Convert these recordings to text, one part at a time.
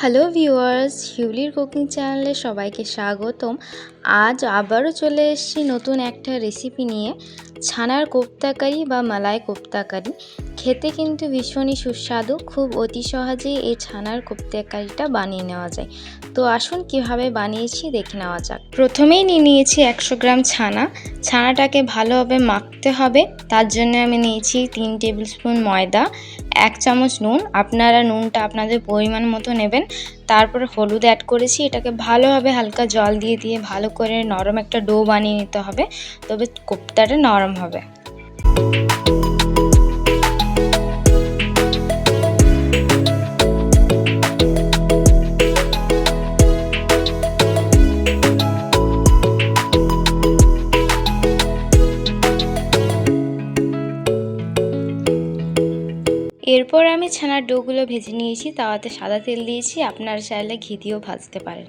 Hello viewers, শিউলির cooking চ্যানেলে সবাইকে স্বাগতম। আজ আবারও চলে এসেছি নতুন একটা রেসিপি নিয়ে, ছানার কোপ্তাকারি বা মালাই কোপ্তাকারি। খেতে কিন্তু ভীষণই সুস্বাদু, খুব অতি সহজেই এই ছানার কোপ্তাকারিটা বানিয়ে নেওয়া যায়। তো আসুন কিভাবে বানিয়েছি দেখে নেওয়া যাক। প্রথমেই নিয়ে নিয়েছি 100 গ্রাম ছানা। ছানাটাকে ভালোভাবে মাখতে হবে, তার জন্য আমি নিয়েছি 3 টেবিল স্পুন ময়দা, 1 চামচ নুন। আপনারা নুনটা আপনাদের পরিমাণ মতো নেবেন। তারপরে হলুদ অ্যাড করেছি। এটাকে ভালোভাবে হালকা জল দিয়ে ভালো করে নরম একটা ডো বানিয়ে নিতে হবে, তবে কোপ্তাটা নরম হবে। এরপর আমি ছানার ডোগুলো ভেজে নিয়েছি। তাওয়াতে সাদা তেল দিয়েছি, আপনারা চাইলে ঘি দিয়েও ভাজতে পারেন।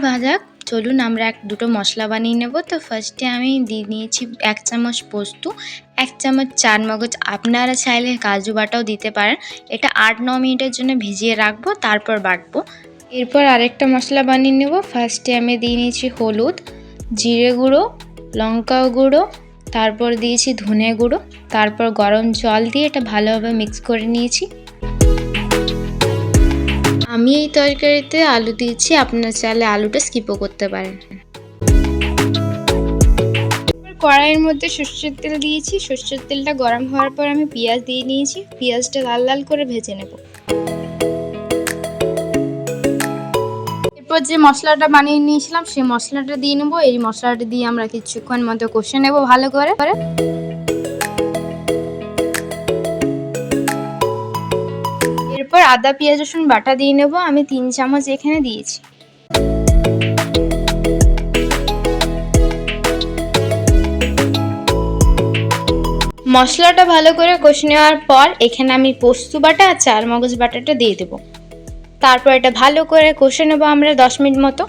ভাজা চলুন আমরা দুটো মশলা বানিয়ে নেব। তো ফার্স্টে আমি দিয়ে নিয়েছি 1 চামচ পোস্ত, 1 চামচ চারমগজ। আপনারা চাইলে কাজু বাটাও দিতে পারেন। এটা 8-9 মিনিটের জন্য ভিজিয়ে রাখবো, তারপর বাটবো। এরপর আরেকটা মশলা বানিয়ে নেব। ফার্স্টে আমি দিয়ে নিয়েছি হলুদ, জিরে গুঁড়ো, লঙ্কা গুঁড়ো, তারপর দিয়েছি ধনে গুঁড়ো, তারপর গরম জল দিয়ে এটা ভালোভাবে মিক্স করে নিয়েছি। আমি এই তরকারিতে আলু দিয়েছি, আপনারা চাইলে আলুটা স্কিপও করতে পারেন। কড়াইয়ের মধ্যে সরষের তেল দিয়েছি। সরষের তেলটা গরম হওয়ার পর আমি পেঁয়াজ দিয়ে নিয়েছি। পেঁয়াজটা লাল লাল করে ভেজে নেব। এরপর যে মশলাটা বানিয়ে নিয়েছিলাম সেই মশলাটা দিয়ে নেব। এই মশলাটা দিয়ে আমরা কিছুক্ষণ মতো কষে নেব ভালো করে। এরপর আদা পেঁয়াজ রসুন বাটা দিয়ে নেব। আমি 3 চামচ এখানে দিয়েছি। মশলাটা ভালো করে কষে নেওয়ার পর এখানে আমি পোস্ত বাটা আর চারমগজ বাটাটা দিয়ে দেব। তারপর এটা ভালো করে কষে নেব আমরা 10 মিনিট মতো।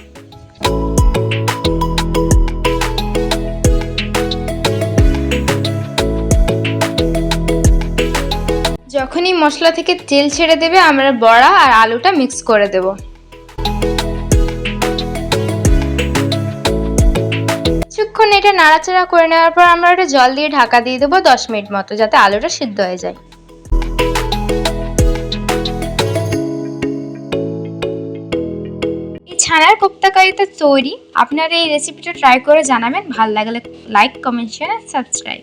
যখনই মশলা থেকে তেল ছেড়ে দেবে আমরা বড়া আর আলুটা মিক্স করে দেব। কিছুক্ষণ এটা নাড়াচাড়া করে নেওয়ার পর আমরা এটা জল দিয়ে ঢাকা দিয়ে দেবো 10 মিনিট মতো, যাতে আলুটা সিদ্ধ হয়ে যায়। এই ছানার কোপ্তাকারিটা তৈরি। আপনারা এই রেসিপিটা ট্রাই করে জানাবেন। ভালো লাগলে লাইক, কমেন্ট, শেয়ার, সাবস্ক্রাইব।